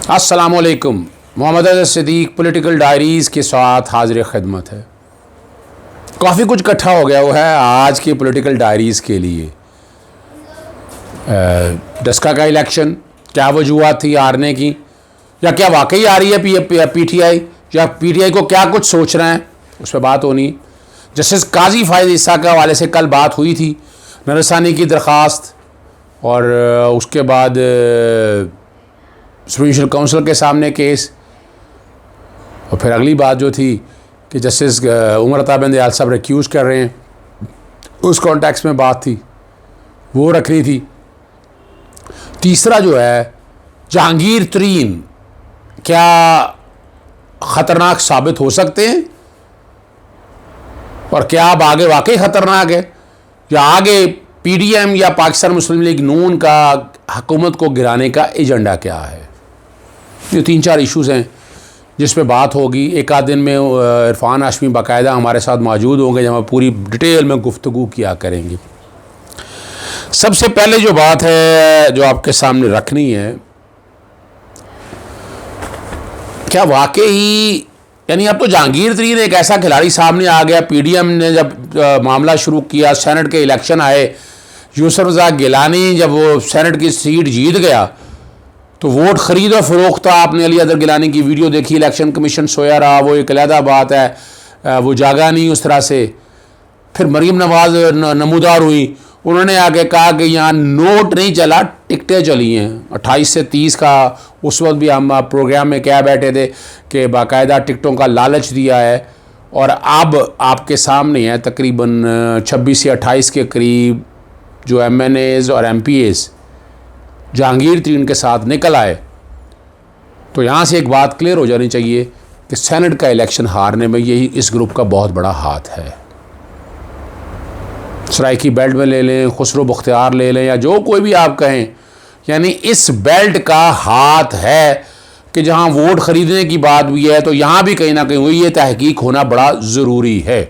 अस्सलामुअलैकुम। Mohammad Siddique political diaries के साथ हाजिर खिदमत है। काफ़ी कुछ इकट्ठा हो गया वो है आज के पॉलिटिकल डायरीज़ के लिए। डस्का का इलेक्शन, क्या वजूहत थी हारने की, या क्या वाकई आ रही है पीटीआई, या पीटीआई को क्या कुछ सोच रहे हैं, उस पर बात होनी। जस्टिस काजी फायद ईसा के हवाले से कल बात हुई थी, नरसानी की दरख्वास्त, और उसके बाद सुप्रीम काउंसिल के सामने केस, और फिर अगली बात जो थी कि जस्टिस उमर अता बिन दयाल साहब रिक्यूज़ कर रहे हैं, उस कॉन्टेक्स्ट में बात थी, वो रखनी थी। तीसरा जो है जहांगीर तरीन क्या ख़तरनाक साबित हो सकते हैं, और क्या अब आगे वाकई ख़तरनाक है, या आगे पीडीएम या पाकिस्तान मुस्लिम लीग नून का हुकूमत को गिराने का एजेंडा क्या है। ये 3-4 इश्यूज़ हैं जिस पे बात होगी। एक आध दिन में इरफान हाशमी बाकायदा हमारे साथ मौजूद होंगे, जब हम पूरी डिटेल में गुफ्तगू किया करेंगे। सबसे पहले जो बात है जो आपके सामने रखनी है, क्या वाकई यानी अब तो जहांगीर तरीन एक ऐसा खिलाड़ी सामने आ गया। पीडीएम ने जब मामला शुरू किया, सेनेट के इलेक्शन आए, यूसुफ रज़ा गिलानी जब वो सेनेट की सीट जीत गया तो वोट खरीद और फरोख्त था। आपने अली अदर गिलानी की वीडियो देखी, इलेक्शन कमीशन सोया रहा, वो एक अलहदा बात है, वो जागा नहीं उस तरह से। फिर मरीम नवाज नमूदार हुई, उन्होंने आके कहा कि यहाँ नोट नहीं चला, टिकटें चली हैं 28 से 30 का। उस वक्त भी हम प्रोग्राम में कह बैठे थे कि बाकायदा टिकटों का लालच दिया है, और अब आपके सामने है तकरीबन 26 या 28 के करीब जो MNAs और MPAs जहांगीर तरीन के साथ निकल आए। तो यहाँ से एक बात क्लियर हो जानी चाहिए कि सेनेट का इलेक्शन हारने में यही इस ग्रुप का बहुत बड़ा हाथ है। सराइकी बेल्ट में ले लें, खुसरो बख्तियार ले लें, या जो कोई भी आप कहें, यानी इस बेल्ट का हाथ है कि जहाँ वोट ख़रीदने की बात हुई है तो यहाँ भी कहीं ना कहीं हुई, ये तहकीक होना बड़ा ज़रूरी है।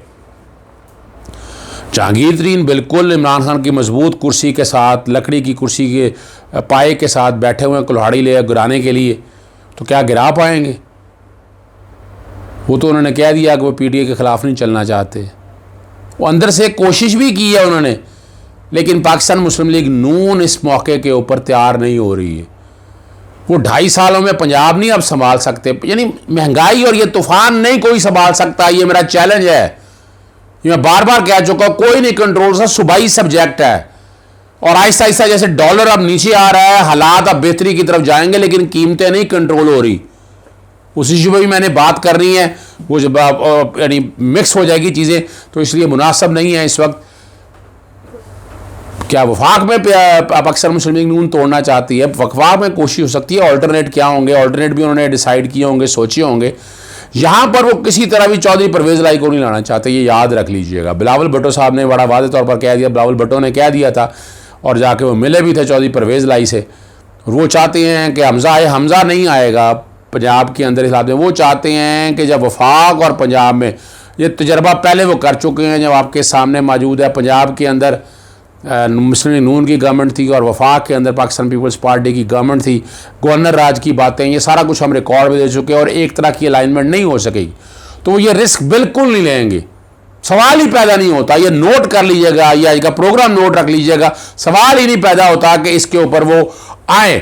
जहांगीर तरीन बिल्कुल इमरान खान की मजबूत कुर्सी के साथ, लकड़ी की कुर्सी के पाए के साथ बैठे हुए हैं कुल्हाड़ी ले गिराने के लिए, तो क्या गिरा पाएंगे? वो तो उन्होंने कह दिया कि वो पीटीआई के ख़िलाफ़ नहीं चलना चाहते। वो अंदर से कोशिश भी की है उन्होंने, लेकिन पाकिस्तान मुस्लिम लीग नून इस मौके के ऊपर तैयार नहीं हो रही है। वो 2.5 सालों में पंजाब नहीं अब संभाल सकते, यानी महंगाई और ये तूफ़ान नहीं कोई संभाल सकता। ये मेरा चैलेंज है, ये मैं बार बार कह चुका हूँ, कोई नहीं कंट्रोल सा, सूबाई सब्जेक्ट है। और आहिस्ता आहिस्ता जैसे डॉलर अब नीचे आ रहा है, हालात अब बेहतरी की तरफ जाएंगे, लेकिन कीमतें नहीं कंट्रोल हो रही। उस इशू पर भी मैंने बात करनी है, वो जब यानी मिक्स हो जाएगी चीज़ें, तो इसलिए मुनासिब नहीं है इस वक्त। क्या वफाक में पाकिस्तान मुस्लिम लीग नून तोड़ना चाहती है? वफाक में कोशिश हो सकती है, ऑल्टरनेट क्या होंगे, ऑल्टरनेट भी उन्होंने डिसाइड किए होंगे, सोचे होंगे। यहाँ पर वो किसी तरह भी चौधरी परवेज़ लाई को नहीं लाना चाहते, ये याद रख लीजिएगा। बिलावल भुट्टो साहब ने बड़ा वादे तौर पर कह दिया, बिलावल भुट्टो ने कह दिया था, और जाके वो मिले भी थे चौधरी परवेज़ लाई से। वो चाहते हैं कि हमज़ा आए, हमज़ा नहीं आएगा पंजाब के अंदर हिसाब से। वो चाहते हैं कि जब वफाक और पंजाब में, ये तजर्बा पहले वो कर चुके हैं, जब आपके सामने मौजूद है। पंजाब के अंदर मुस्लिम लीग नून की गवर्नमेंट थी और वफाक के अंदर पाकिस्तान पीपल्स पार्टी की गवर्नमेंट थी। गवर्नर राज की बातें, ये सारा कुछ हम रिकॉर्ड में दे चुके हैं, और एक तरह की अलाइनमेंट नहीं हो सकेगी। तो ये रिस्क बिल्कुल नहीं लेंगे, सवाल ही पैदा नहीं होता। ये नोट कर लीजिएगा, या इसका प्रोग्राम नोट रख लीजिएगा, सवाल ही नहीं पैदा होता कि इसके ऊपर वो आए।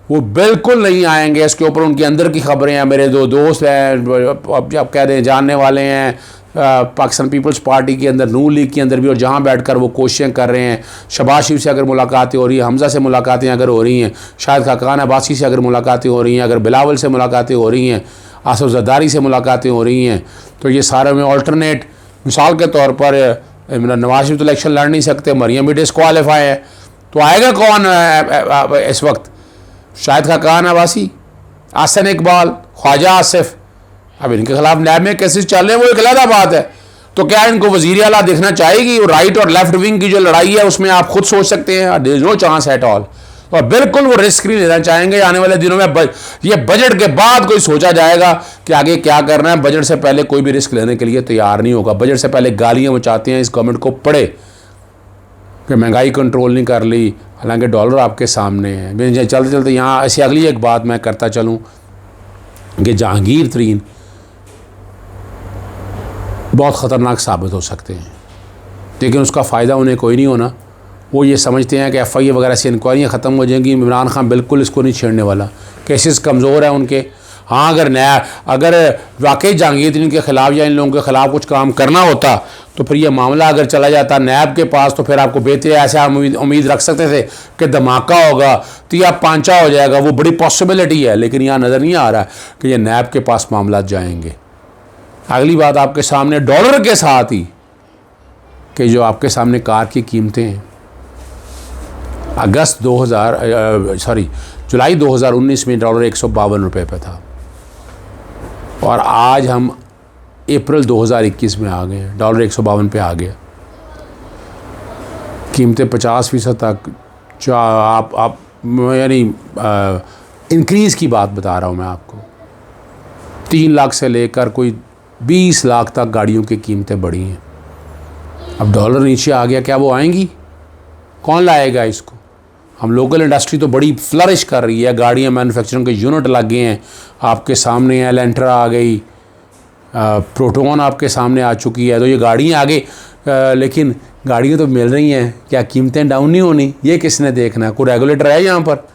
वो बिल्कुल नहीं आएंगे इसके ऊपर। उनके अंदर की खबरें हैं, मेरे 2 दोस्त हैं, अब आप कह दें जानने वाले हैं पाकिस्तान पीपल्स पार्टी के अंदर, नून लीग के अंदर भी, और जहाँ बैठकर वो कोशिशें कर रहे हैं। शहबाज शरीफ से अगर मुलाकातें हो रही हैं, हमज़ा से मुलाकातें अगर हो रही हैं, शाहिद खाकान अब्बासी से अगर मुलाकातें हो रही हैं, अगर बिलावल से मुलाकातें हो रही हैं, आसिफ ज़रदारी से मुलाकातें हो रही हैं, तो ये सारे में ऑल्टरनेट, मिसाल के तौर पर नवाज शरीफ तो इलेक्शन लड़ नहीं सकते, मरियम भी डिस्क्वालीफाई है, तो आएगा कौन इस वक्त? शाहिद खाकान अब्बासी, आसन इकबाल, ख्वाजा आसिफ। अब इनके खिलाफ न्याय में केसेस चल रहे हैं, वो एक अलग बात है। तो क्या इनको वज़ीर आला देखना चाहेगी? राइट और लेफ्ट विंग की जो लड़ाई है उसमें आप खुद सोच सकते हैं, there is no chance at all. और बिल्कुल वो रिस्क नहीं लेना चाहेंगे। आने वाले दिनों में ये बजट के बाद कोई सोचा जाएगा कि आगे क्या करना है। बजट से पहले कोई भी रिस्क लेने के लिए तैयार नहीं होगा। बजट से पहले गालियाँ वो चाहते हैं इस गवर्नमेंट को पड़े कि महंगाई कंट्रोल नहीं कर ली, हालांकि डॉलर आपके सामने है। मैं चलते चलते यहाँ ऐसी अगली एक बात मैं करता चलूँ कि जहांगीर तरीन बहुत ख़तरनाक साबित हो सकते हैं, लेकिन उसका फ़ायदा उन्हें कोई नहीं होना। वो ये समझते हैं कि FIA वगैरह से इंक्वायरियाँ ख़त्म हो जाएंगी, इमरान खान बिल्कुल इसको नहीं छेड़ने वाला, केसेस कमज़ोर है उनके। हाँ, अगर वाकई जहांगीर तरीन के ख़िलाफ़ या इन लोगों के ख़िलाफ़ कुछ काम करना होता तो फिर ये मामला अगर चला जाता नैब के पास तो फिर आपको बेहतर ऐसा उम्मीद रख सकते थे कि धमाका होगा तो या पांचा हो जाएगा, वो बड़ी पॉसिबिलिटी है। लेकिन यहाँ नज़र नहीं आ रहा कि ये नैब के पास मामला जाएंगे। अगली बात आपके सामने डॉलर के साथ ही कि जो आपके सामने कार की कीमतें हैं, जुलाई 2019 में डॉलर 152 रुपये पे था और आज हम अप्रैल 2021 में आ गए, डॉलर 152 पे आ गया। कीमतें 50% तक जो आप यानी इंक्रीज़ की बात बता रहा हूँ मैं आपको। 3 लाख से लेकर कोई 20 लाख तक गाड़ियों की कीमतें बढ़ी हैं। अब डॉलर नीचे आ गया, क्या वो आएंगी? कौन लाएगा इसको? हम लोकल इंडस्ट्री तो बड़ी फ्लरिश कर रही है, गाड़ियाँ मैन्युफैक्चरिंग के यूनिट लग गए हैं आपके सामने, एलेंट्रा आ गई, प्रोटोन आपके सामने आ चुकी है, तो ये गाड़ियाँ आ गई। लेकिन गाड़ियाँ तो मिल रही हैं, क्या कीमतें डाउन नहीं होनी? ये किसने देखना है? कोई रेगुलेटर है यहाँ पर?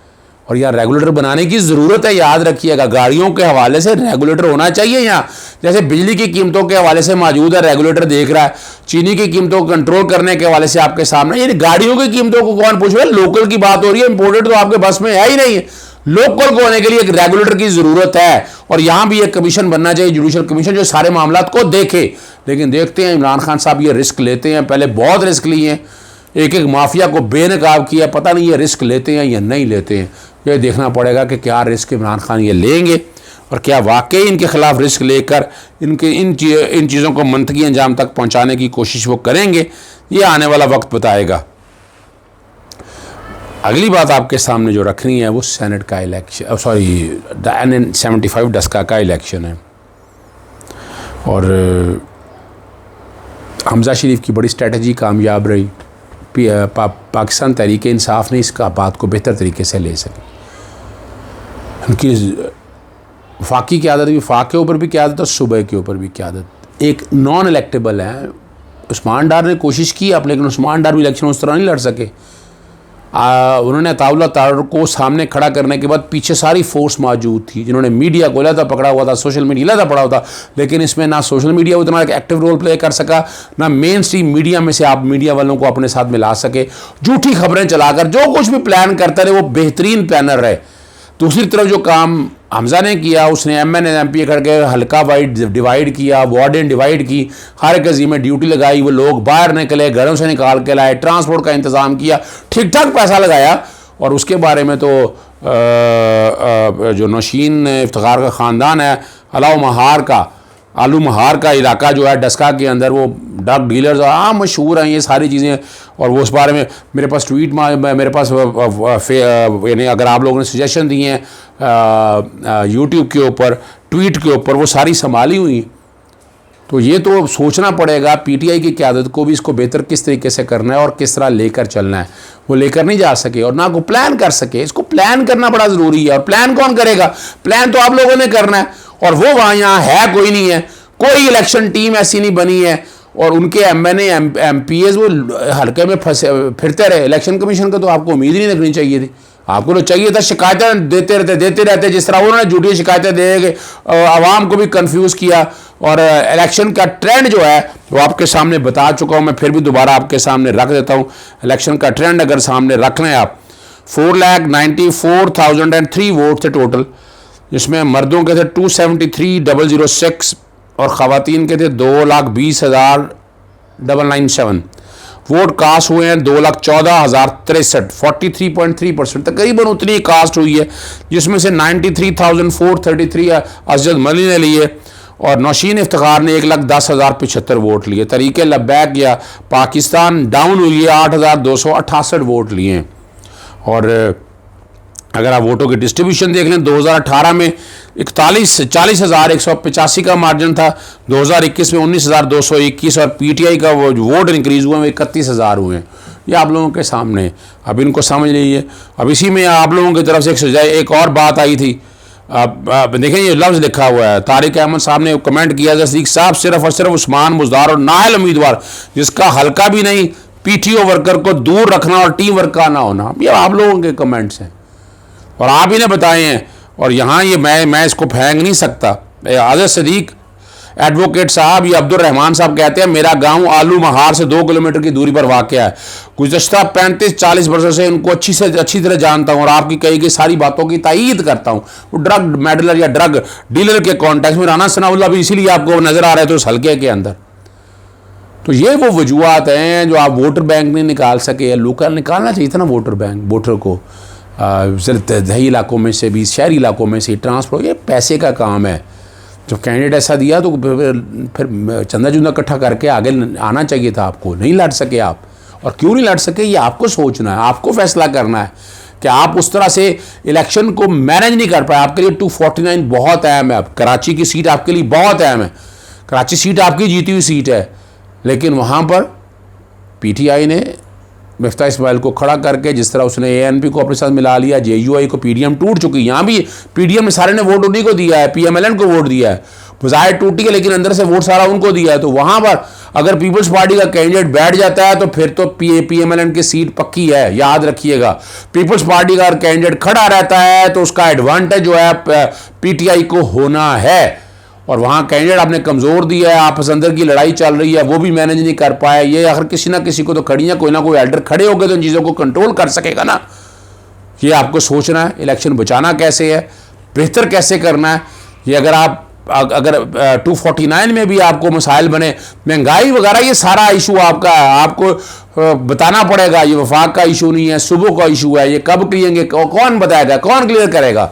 और यहाँ रेगुलेटर बनाने की ज़रूरत है, याद रखिएगा। गाड़ियों के हवाले से रेगुलेटर होना चाहिए यहाँ, जैसे बिजली की कीमतों के हवाले से मौजूद है, रेगुलेटर देख रहा है। चीनी की कीमतों को कंट्रोल करने के हवाले से आपके सामने, यानी गाड़ियों की कीमतों को कौन पूछ रहा है? लोकल की बात हो रही है, इंपोर्टेड तो आपके बस में है ही नहीं है। लोकल को होने के लिए एक रेगुलेटर की ज़रूरत है और यहाँ भी एक कमीशन बनना चाहिए, जुडिशल कमीशन, जो सारे मामला को देखे। लेकिन देखते हैं इमरान खान साहब ये रिस्क लेते हैं, पहले बहुत रिस्क लिए हैं, एक एक माफिया को बेनकाब किया, पता नहीं ये रिस्क लेते हैं या नहीं लेते हैं। ये देखना पड़ेगा कि क्या रिस्क इमरान खान ये लेंगे और क्या वाकई इनके ख़िलाफ़ रिस्क लेकर इन चीज़ों को मंतकी अंजाम तक पहुँचाने की कोशिश वो करेंगे। ये आने वाला वक्त बताएगा। अगली बात आपके सामने जो रखनी है वो सेनेट का इलेक्शन, द NN-75 डस्का का इलेक्शन है। और हमजा शरीफ की बड़ी स्ट्रेटजी कामयाब रही। पाकिस्तान तहरीक इंसाफ ने इसका बात को बेहतर तरीके से ले सके। उनकी वफाकी क़यादत भी, वफाक के ऊपर भी क़यादत और सूबे के ऊपर भी क़यादत। एक नॉन इलेक्टेबल है उस्मान डार ने कोशिश की आप, लेकिन उस्मान डार भी इलेक्शन उस तरह नहीं लड़ सके। उन्होंने अताउल्लाह तार को सामने खड़ा करने के बाद पीछे सारी फोर्स मौजूद थी, जिन्होंने मीडिया को लहदा पकड़ा हुआ था, सोशल मीडिया लहदा पड़ा हुआ था। लेकिन इसमें ना सोशल मीडिया उतना एक एक्टिव रोल प्ले कर सका, ना मेन स्ट्रीम मीडिया में से आप मीडिया वालों को अपने साथ मिला सके। झूठी खबरें चलाकर जो कुछ भी प्लान करते रहे वो बेहतरीन प्लानर रहे। दूसरी तरफ जो काम हमजा ने किया, उसने MN MP करके हल्का वाइड डिवाइड किया, वार्डन डिवाइड की, हर एक अजीम में ड्यूटी लगाई, वो लोग बाहर निकले, घरों से निकाल के लाए, ट्रांसपोर्ट का इंतज़ाम किया, ठीक ठाक पैसा लगाया। और उसके बारे में तो जो नौशीन इफ्तिखार का ख़ानदान है, आलू महार का इलाका जो है डस्का के अंदर, वो ड्रग डीलर्स आम मशहूर हैं ये सारी चीज़ें। और वो उस बारे में मेरे पास मेरे पास यानी अगर आप लोगों ने सजेशन दिए हैं यूट्यूब के ऊपर, ट्वीट के ऊपर, वो सारी संभाली हुई। तो ये तो सोचना पड़ेगा PTI की क़यादत को भी इसको बेहतर किस तरीके से करना है और किस तरह लेकर चलना है। वो लेकर नहीं जा सके और ना को प्लान कर सके। इसको प्लान करना बड़ा ज़रूरी है। और प्लान कौन करेगा? प्लान तो आप लोगों ने करना है, और वो वहाँ यहाँ है कोई नहीं है, कोई इलेक्शन टीम ऐसी नहीं बनी है। और उनके MNA MPs वो हल्के में फंसे फिरते रहे। इलेक्शन कमीशन को तो आपको उम्मीद नहीं रखनी चाहिए थी। आपको तो चाहिए था शिकायतें देते रहते, जिस तरह उन्होंने झूठी शिकायतें दे के आवाम को भी कंफ्यूज किया। और इलेक्शन का ट्रेंड जो है वो आपके सामने बता चुका हूँ, मैं फिर भी दोबारा आपके सामने रख देता हूँ। इलेक्शन का ट्रेंड अगर सामने रख लें आप, 4,94,003 वोट थे टोटल, जिसमें मर्दों के थे 273,006 और ख़वातीन के थे 2,20,997। वोट कास्ट हुए हैं 2,14,063, 43.3%, तकरीबन उतनी कास्ट हुई है, जिसमें से 93,433 अजद मली ने लिए और नौशीन इफ्तिखार ने 1,10,075 वोट लिए। तरीके लब्बैक या पाकिस्तान डाउन हुई है, 8,268 वोट लिए। और अगर आप वोटों की डिस्ट्रीब्यूशन देख लें, 2018 में 40,185 का मार्जिन था, 2021 में 19,221 और PTI का वो वोट इंक्रीज़ हुए हैं 31,000 हुए हैं। ये आप लोगों के सामने है। अब इनको समझ लीजिए। अब इसी में आप लोगों की तरफ से एक सजाए एक और बात आई थी। आप देखें ये लफ्ज़ लिखा हुआ है, तारिक अहमद साहब ने कमेंट किया, सिद्दीक साहब सिर्फ और सिर्फ उस्मान बुज़दार और नाअहल उम्मीदवार जिसका हल्का भी नहीं पीटीओ वर्कर को दूर रखना और टीम वर्क का ना होना। ये आप लोगों के कमेंट्स हैं और आप ही ने बताए हैं। और यहाँ ये मैं इसको फेंक नहीं सकता। आज़ाद सिद्दीक एडवोकेट साहब, ये अब्दुल रहमान साहब कहते हैं मेरा गांव आलू महार से 2 किलोमीटर की दूरी पर वाक़या है। गुज़श्ता 35-40 वर्षों से उनको अच्छी तरह जानता हूँ और आपकी कही गई सारी बातों की तायीद करता हूँ। वो ड्रग मेडलर या ड्रग डीलर के कॉन्टेक्स्ट में राना सनाउल्लाह भी इसीलिए आपको नज़र आ रहे थे उस हल्के के अंदर। तो ये वो वजूहत हैं जो आप वोटर बैंक नहीं निकाल सके। लोकल निकालना चाहिए था ना वोटर बैंक, वोटर को दही इलाकों में से भी, शहरी इलाकों में से ट्रांसपोर्ट, ये पैसे का काम है। जब कैंडिडेट ऐसा दिया तो फिर चंदा चुंदा इकट्ठा करके आगे आना चाहिए था आपको। नहीं लड़ सके आप, और क्यों नहीं लड़ सके ये आपको सोचना है, आपको फैसला करना है कि आप उस तरह से इलेक्शन को मैनेज नहीं कर पाए। आपके लिए 249 बहुत अहम है। कराची की सीट आपके लिए बहुत अहम है। कराची सीट आपकी जीती हुई सीट है, लेकिन वहाँ पर पीटीआई ने मिफ्ता इस्माइल को खड़ा करके जिस तरह उसने एएनपी को अपने साथ मिला लिया, जेयूआई को, पीडीएम टूट चुकी। यहाँ भी पीडीएम में सारे ने वोट उन्हीं को दिया है, पीएमएलएन को वोट दिया है। ज़ाहिर टूटी है लेकिन अंदर से वोट सारा उनको दिया है। तो वहाँ पर अगर पीपल्स पार्टी का कैंडिडेट बैठ जाता है तो फिर तो पीएमएलएन की सीट पक्की है, याद रखिएगा। पीपल्स पार्टी का कैंडिडेट खड़ा रहता है तो उसका एडवांटेज जो है पीटीआई को होना है। और वहाँ कैंडिडेट आपने कमज़ोर दिया है, आपस अंदर की लड़ाई चल रही है, वो भी मैनेज नहीं कर पाए। ये अगर किसी ना किसी को तो खड़ी है, कोई ना कोई एल्डर खड़े हो गए तो इन चीज़ों को कंट्रोल कर सकेगा ना। ये आपको सोचना है, इलेक्शन बचाना कैसे है, बेहतर कैसे करना है। ये अगर 249 में भी आपको मसाइल बने, महंगाई वगैरह, ये सारा इशू आपका है, आपको बताना पड़ेगा। ये वफाक का इशू नहीं है, सुबह का इशू है। ये कब क्लियर, कौन बताएगा, कौन क्लियर करेगा।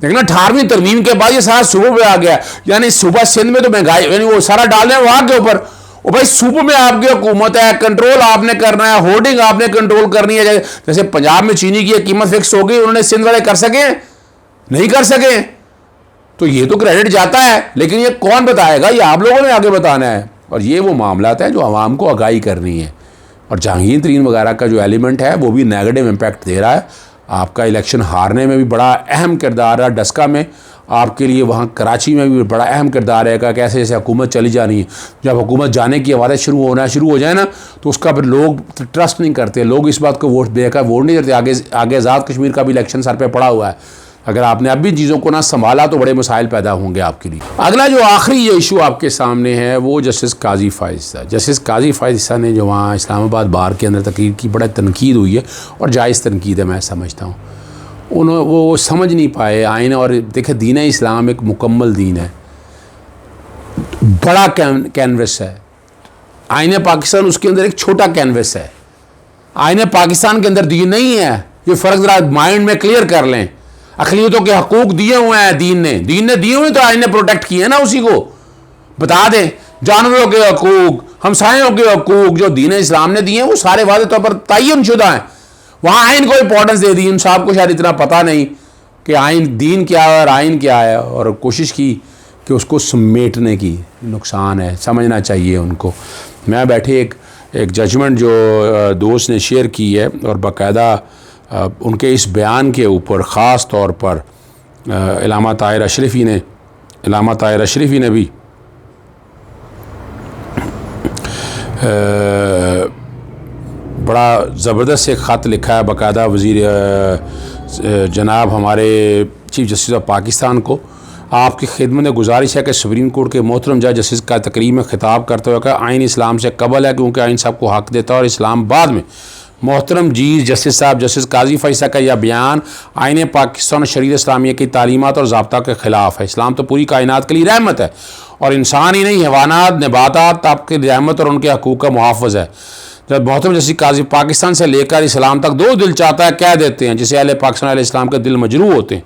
लेकिन 18वीं तरमीम के बाद ये सारा सुबह पे आ गया। यानी सुबह सिंध में तो महंगाई, यानी वो सारा डाल रहे हैं वहाँ के ऊपर। और भाई सुबह में आपकी हुकूमत है, कंट्रोल आपने करना है, होर्डिंग आपने कंट्रोल करनी है। जैसे पंजाब में चीनी की कीमत फिक्स हो गई, उन्होंने सिंध वाले कर सके, नहीं कर सके। तो ये तो क्रेडिट जाता है, लेकिन ये कौन बताएगा, ये आप लोगों ने आगे बताना है। और ये वो मामला है जो आवाम को आगाही करनी है। और जहांगीर तरीन वगैरह का जो एलिमेंट है वो भी नेगेटिव इम्पैक्ट दे रहा है। आपका इलेक्शन हारने में भी बड़ा अहम किरदार है। डस्का में आपके लिए, वहाँ कराची में भी बड़ा अहम किरदार रहेगा। कैसे जैसे हुकूमत चली जानी है, जब हुकूमत जाने की आवाज़ें शुरू हो जाए ना, तो उसका फिर लोग ट्रस्ट नहीं करते। लोग इस बात को वोट देकर वोट नहीं देते। आगे आज़ाद कश्मीर का भी इलेक्शन सर पे पड़ा हुआ है। अगर आपने अभी चीज़ों को ना संभाला तो बड़े मसाइल पैदा होंगे आपके लिए। अगला जो आखिरी जो इशू आपके सामने है वो जस्टिस काजी फाइज़ था। जस्टिस काजी फाइज़ ने जो वहाँ इस्लामाबाद बार के अंदर तकरीर की, बड़ा तनकीद हुई है और जायज़ तनकीद है, मैं समझता हूँ। वो समझ नहीं पाए आइन। और देखे दीन इस्लाम एक मुकम्मल दीन है, बड़ा कैनवस है। आइन पाकिस्तान उसके अंदर एक छोटा कैनवस है। आइन पाकिस्तान के अंदर दीन नहीं है। ये फ़र्क ज़रा माइंड में क्लियर कर लें। अक़लियतों के हकूक़ दिए हुए हैं दीन ने दिए हुए, तो आइन ने प्रोटेक्ट किए ना, उसी को बता दें। जानवरों के हकूक़, हमसायों के हकूक़ जो दीन इस्लाम ने दिए हैं वो सारे वाज़े तौर पर तयन शुदा हैं। वहाँ आइन को इंपॉर्टेंस दे दी। इन साहब को शायद इतना पता नहीं कि आइन दीन क्या है और आइन क्या है, और कोशिश की कि उसको समेटने की। नुकसान है, समझना चाहिए उनको। मैं बैठे एक जजमेंट जो दोस्त ने शेयर की है, और बाकायदा उनके इस बयान के ऊपर ख़ास तौर पर इलामा ताहिर अशरफी ने भी बड़ा ज़बरदस्त एक ख़त लिखा है बाकायदा वज़ीर जनाब हमारे चीफ जस्टिस ऑफ पाकिस्तान को। आपकी खिदमत में गुजारिश है कि सुप्रीम कोर्ट के मोहतरम जज जस्टिस का तकरीर में खिताब करते हुए कहा, आइन इस्लाम से कबल है क्योंकि आइन सबको हक़ देता है, और इस्लामाबाद में मोहतरम जी जस्टिस साहब जस्टिस काजी फ़ैज़ का यह बयान आइन पाकिस्तान और शरीयत इस्लामिया की तालीमात और ज़ाब्ता के ख़िलाफ़ है। इस्लाम तो पूरी कायनात के लिए रहमत है, और इंसान ही नहीं, हैवानात, नबातात आपकी रहमत और उनके हकूक़ का मुहाफ़िज़ है। जब मोहतरम जस्टिस काजी पाकिस्तान से लेकर इस्लाम तक दो दिल चाहता है कह देते हैं, जिसे अहले पाकिस्तान अहले इस्लाम के दिल मजरूह होते हैं।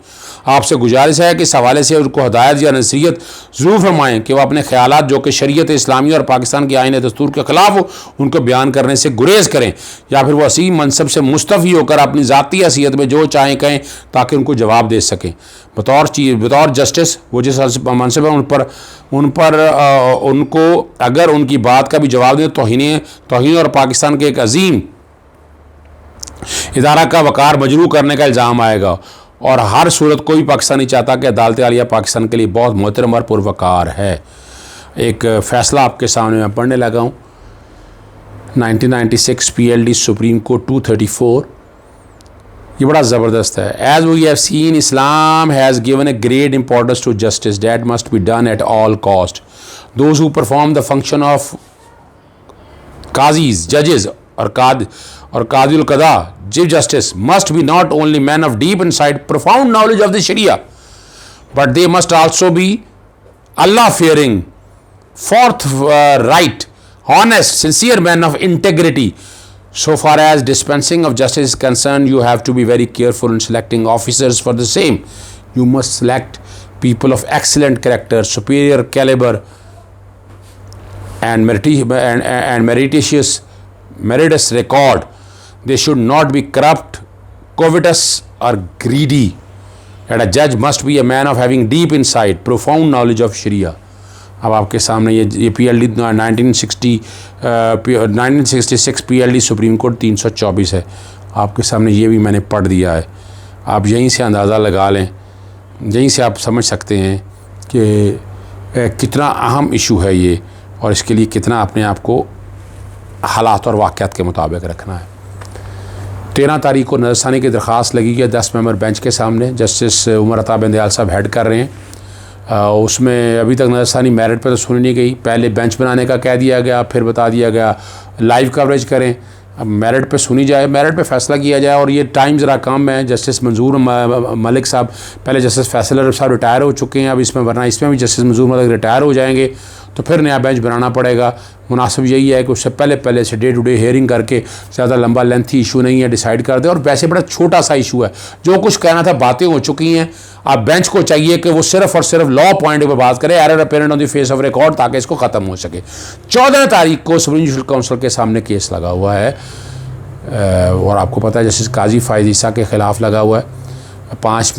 आपसे गुजारिश है कि इस हवाले से उनको हदायत या नसीहत ज़रूर फरमाएँ कि वह अपने ख्यालात जो कि शरीयत इस्लामी और पाकिस्तान की आइन दस्तूर के ख़िलाफ़ हो, उनको बयान करने से गुरेज़ करें, या फिर वह वसी मनसब से मुस्तफ़ी होकर अपनी ज़ाती हैसियत में जो चाहें कहें, ताकि उनको जवाब दे सकें। बतौर जस्टिस वो जिस मनसब है उन पर उनको अगर उनकी बात का भी जवाब दें, तौहीन और पाकिस्तान के एक अजीम इदारा का वक़ार मजरू करने का इल्ज़ाम आएगा। और हर सूरत कोई पाकिस्तानी चाहता कि अदालत आलिया पाकिस्तान के लिए बहुत मोहतरम और पुरवकार है। एक फ़ैसला आपके सामने मैं पढ़ने लगा हूँ। 1996 PLD सुप्रीम कोर्ट 234, ये बड़ा ज़बरदस्त है। As we have seen, Islam has given a great importance to justice that must be done at all cost. Those who perform the function of qazis, जजेस और कादिल कदा, chief justice must be not only men of deep insight, profound knowledge of the Sharia, but they must also be Allah fearing, forthright, honest, sincere men of integrity. So far as dispensing of justice is concerned, you have to be very careful in selecting officers for the same. You must select people of excellent character, superior caliber, and meritorious record. They should not be corrupt, covetous or greedy. And a judge must be a man of having deep insight, profound knowledge of Sharia. अब आपके सामने ये PLD 1966 PLD supreme court 324 है। आपके सामने ये भी मैंने पढ़ दिया है। आप यहीं से अंदाज़ा लगा लें, यहीं से आप समझ सकते हैं कि कितना अहम इशू है ये, और इसके लिए कितना अपने आप को हालात और वाक़यात के मुताबिक रखना है। 13 तारीख को नज़रसानी की दरख्वास्त लगी है 10 मेंबर बेंच के सामने। जस्टिस उमर अता बंदयाल साहब हेड कर रहे हैं। उसमें अभी तक नज़रसानी मेरिट पे तो सुनी नहीं गई। पहले बेंच बनाने का कह दिया गया, फिर बता दिया गया लाइव कवरेज करें। अब मेरिट पे सुनी जाए, मेरिट पे फ़ैसला किया जाए। और ये टाइम ज़रा कम है। जस्टिस मंजूर मलिक साहब, पहले जस्टिस फैसल साहब रिटायर हो चुके हैं अब इसमें, वरना इसमें भी जस्टिस मंजूर मलिक रिटायर हो जाएंगे तो फिर नया बेंच बनाना पड़ेगा। मुनासिब यही है कि उससे पहले से डे टू डे हेयरिंग करके, ज़्यादा लंबा लेंथी इशू नहीं है, डिसाइड कर दे। और वैसे बड़ा छोटा सा इशू है, जो कुछ कहना था बातें हो चुकी हैं। अब बेंच को चाहिए कि वो सिर्फ और सिर्फ लॉ पॉइंट पर बात करे, error apparent on the face of record, ताकि इसको ख़त्म हो सके। 14 तारीख को सुप्रीम जुडिशल काउंसिल के सामने केस लगा हुआ है, और आपको पता है जस्टिस काजी फायद ईसा के ख़िलाफ़ लगा हुआ है। 5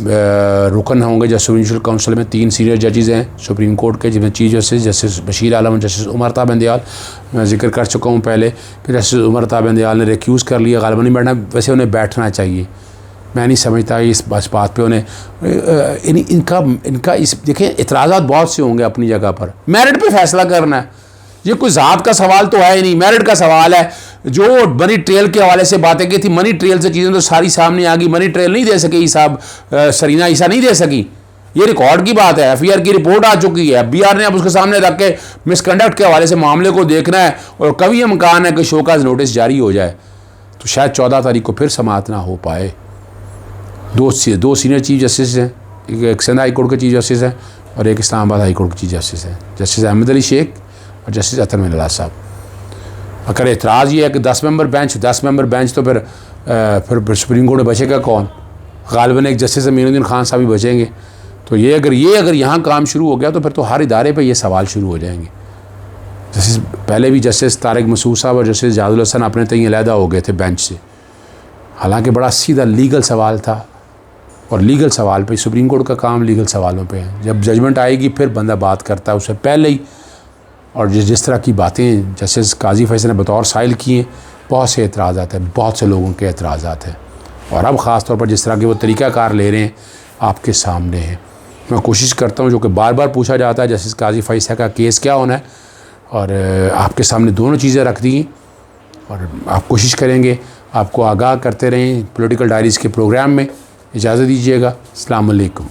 रुकन होंगे जब सुप्रीम जुडिशल काउंसिल में। 3 सीनियर जजेस हैं सुप्रीम कोर्ट के, जिनमें चीफ जस्टिस जस्टिस बशीर आलम, जस्टिस उमर अता बंदयाल। मैं जिक्र कर चुका हूँ पहले कि जस्टिस उमर अता बंदयाल ने रिक्यूज़ कर लिया, गालिबन नहीं बैठना। वैसे उन्हें बैठना चाहिए, मैं नहीं समझता इस बात पे उन्हें इनका इस देखें, इतराज़ात बहुत से होंगे अपनी जगह पर। मेरिट पे फैसला करना है, ये कोई ज़ात का सवाल तो है ही नहीं, मेरिट का सवाल है। जो मनी ट्रेल के हवाले से बातें की थी, मनी ट्रेल से चीज़ें तो सारी सामने आ गई। मनी ट्रेल नहीं दे सके साहब, सरीना ईसा नहीं दे सकी, ये रिकॉर्ड की बात है। FIR की रिपोर्ट आ चुकी है, FBR ने अब उसके सामने रख के मिसकंडक्ट के हवाले से मामले को देखना है, और कभी इम्कान है कि शोकाज नोटिस जारी हो जाए तो शायद 14 तारीख को फिर समाअत ना हो पाए। दो सीनियर चीफ जस्टिस हैं, एक सिंध हाई कोर्ट के चीफ जस्टिस हैं और एक इस्लामाबाद हाई कोर्ट के चीफ जस्टिस हैं, जस्टिस अहमद अली शेख और जस्टिस अतर मिनल्ला साहब। अगर एतराज़ ये है कि 10 मेंबर बेंच तो फिर सुप्रीम कोर्ट में बचेगा कौन? गालिबन एक जस्टिस अमीनुद्दीन खान साहब ही बचेंगे। तो ये अगर यहाँ काम शुरू हो गया तो फिर तो हर इदारे पे ये सवाल शुरू हो जाएंगे। जस्टिस पहले भी जस्टिस तारिक मसूद साहब और जस्टिस जादुल हसन अपने तय अलहदा हो गए थे बेंच से, हालांकि बड़ा सीधा लीगल सवाल था, और लीगल सवाल पे सुप्रीम कोर्ट का काम लीगल सवालों पे है। जब जजमेंट आएगी फिर बंदा बात करता है, उससे पहले ही। और जिस तरह की बातें जस्टिस काजी फैसल ने बतौर साइल की हैं, बहुत से एतराज़ात हैं, बहुत से लोगों के एतराज़ात हैं। और अब ख़ास तौर पर जिस तरह के वो तरीक़ाकार ले रहे हैं आपके सामने हैं। मैं कोशिश करता हूँ, जो कि बार बार पूछा जाता है जस्टिस काजी फैसल का केस क्या होना है, और आपके सामने दोनों चीज़ें रख दी हैं, और आप कोशिश करेंगे आपको आगाह करते रहें पॉलिटिकल डायरीज़ के प्रोग्राम में। इजाज़त दीजिएगा। अस्सलाम वालेकुम।